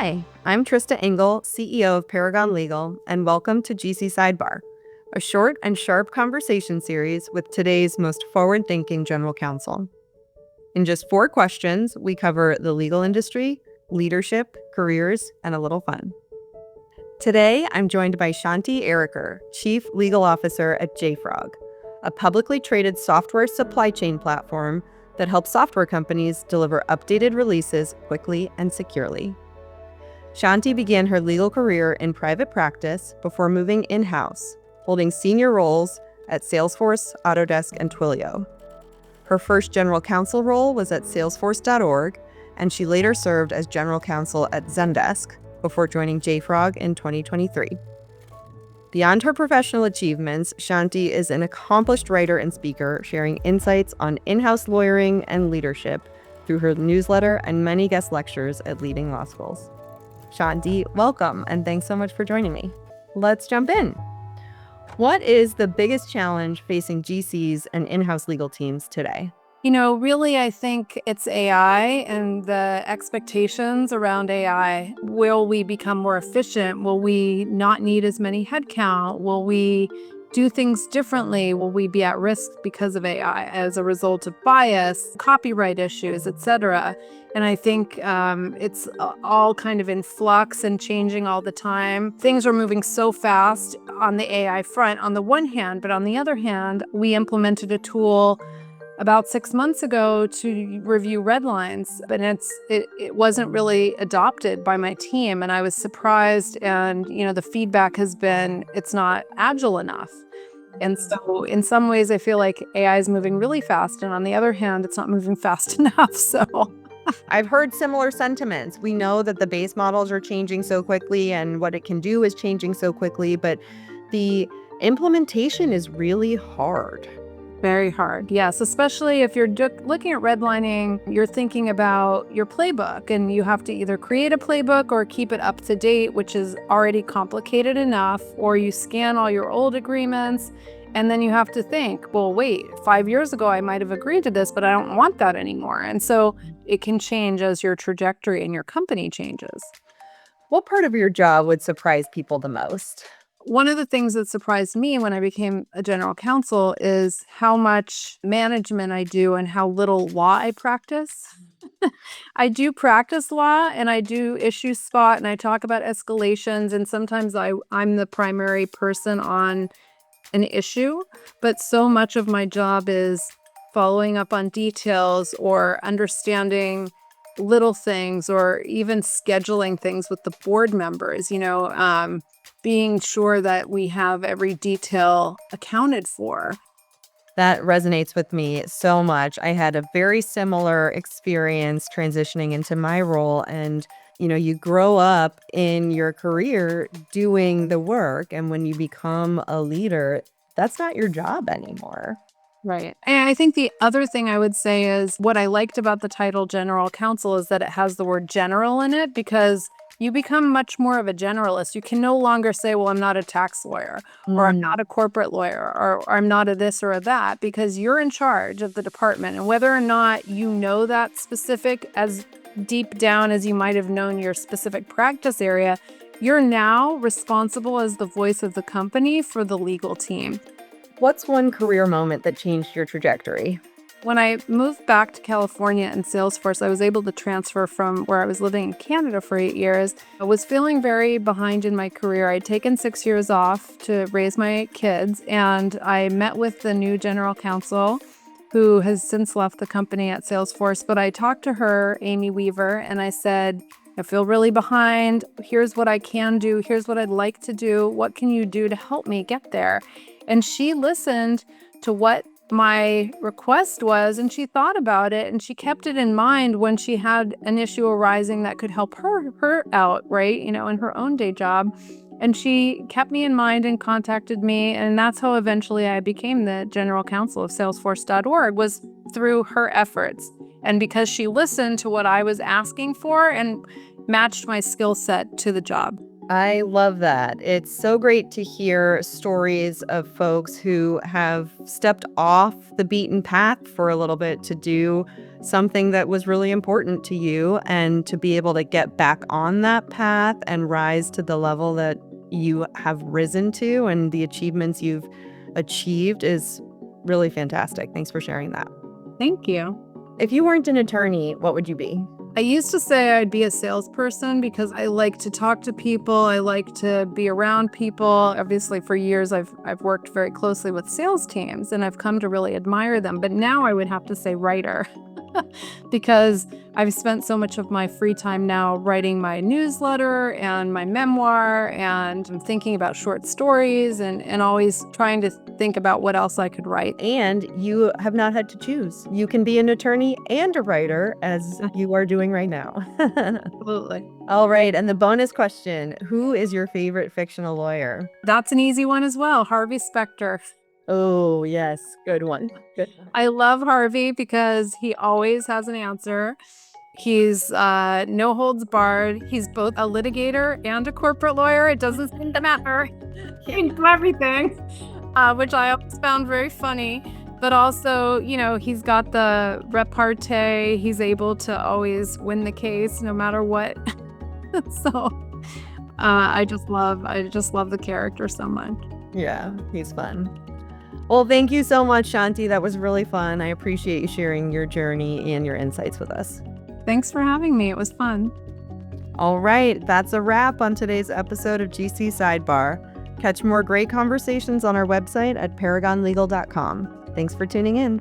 Hi, I'm Trista Engel, CEO of Paragon Legal, and welcome to GC Sidebar, a short and sharp conversation series with today's most forward-thinking general counsel. In just 4 questions, we cover the legal industry, leadership, careers, and a little fun. Today, I'm joined by Shanti Ariker, Chief Legal Officer at JFrog, a publicly traded software supply chain platform that helps software companies deliver updated releases quickly and securely. Shanti began her legal career in private practice before moving in-house, holding senior roles at Salesforce, Autodesk, and Twilio. Her first general counsel role was at Salesforce.org, and she later served as general counsel at Zendesk before joining JFrog in 2023. Beyond her professional achievements, Shanti is an accomplished writer and speaker, sharing insights on in-house lawyering and leadership through her newsletter and many guest lectures at leading law schools. Shanti, welcome, and thanks so much for joining me. Let's jump in. What is the biggest challenge facing GCs and in-house legal teams today? Really, I think it's AI and the expectations around AI. Will we become more efficient? Will we not need as many headcount? Will we do things differently? Will we be at risk because of AI as a result of bias, copyright issues, etc.? And I think it's all kind of in flux and changing all the time. Things are moving so fast on the AI front on the one hand, but on the other hand, we implemented a tool about 6 months ago to review red lines, but it wasn't really adopted by my team, and I was surprised. And the feedback has been it's not agile enough. And so in some ways I feel like AI is moving really fast, and on the other hand it's not moving fast enough. So I've heard similar sentiments. We know that the base models are changing so quickly and what it can do is changing so quickly, but the implementation is really hard. very hard. Yes, especially if you're looking at redlining, you're thinking about your playbook, and you have to either create a playbook or keep it up to date, which is already complicated enough, or you scan all your old agreements, and then you have to think, well, wait, 5 years ago I might have agreed to this, but I don't want that anymore. And so it can change as your trajectory and your company changes. What part of your job would surprise people the most? One of the things that surprised me when I became a general counsel is how much management I do and how little law I practice. I do practice law, and I do issue spot, and I talk about escalations, and sometimes I'm the primary person on an issue, but so much of my job is following up on details or understanding little things, or even scheduling things with the board members, being sure that we have every detail accounted for. That resonates with me so much. I had a very similar experience transitioning into my role. And, you grow up in your career doing the work. And when you become a leader, that's not your job anymore. Right. And I think the other thing I would say is what I liked about the title general counsel is that it has the word general in it, because you become much more of a generalist. You can no longer say, well, I'm not a tax lawyer, or I'm not a corporate lawyer, or I'm not a this or a that, because you're in charge of the department. And whether or not you know that specific as deep down as you might have known your specific practice area, you're now responsible as the voice of the company for the legal team. What's one career moment that changed your trajectory? When I moved back to California and Salesforce, I was able to transfer from where I was living in Canada for 8 years. I was feeling very behind in my career. I'd taken 6 years off to raise my kids, and I met with the new general counsel, who has since left the company at Salesforce. But I talked to her, Amy Weaver, and I said, I feel really behind. Here's what I can do. Here's what I'd like to do. What can you do to help me get there? And she listened to what my request was, and she thought about it, and she kept it in mind when she had an issue arising that could help her out, right? In her own day job. And she kept me in mind and contacted me, and that's how eventually I became the general counsel of Salesforce.org, was through her efforts. And because she listened to what I was asking for and matched my skill set to the job. I love that. It's so great to hear stories of folks who have stepped off the beaten path for a little bit to do something that was really important to you, and to be able to get back on that path and rise to the level that you have risen to, and the achievements you've achieved is really fantastic. Thanks for sharing that. Thank you. If you weren't an attorney, what would you be? I used to say I'd be a salesperson because I like to talk to people. I like to be around people. Obviously, for years, I've worked very closely with sales teams, and I've come to really admire them. But now I would have to say writer because I've spent so much of my free time now writing my newsletter and my memoir, and I'm thinking about short stories and always trying to think about what else I could write. And you have not had to choose. You can be an attorney and a writer, as you are doing right now. Absolutely. All right. And the bonus question, who is your favorite fictional lawyer? That's an easy one as well. Harvey Specter. Oh, yes. Good one. Good. I love Harvey because he always has an answer. He's no holds barred. He's both a litigator and a corporate lawyer. It doesn't seem to matter. He can do everything, which I always found very funny. But also, he's got the repartee. He's able to always win the case no matter what. So I just love the character so much. Yeah, he's fun. Well, thank you so much, Shanti. That was really fun. I appreciate you sharing your journey and your insights with us. Thanks for having me. It was fun. All right, that's a wrap on today's episode of GC Sidebar. Catch more great conversations on our website at paragonlegal.com. Thanks for tuning in.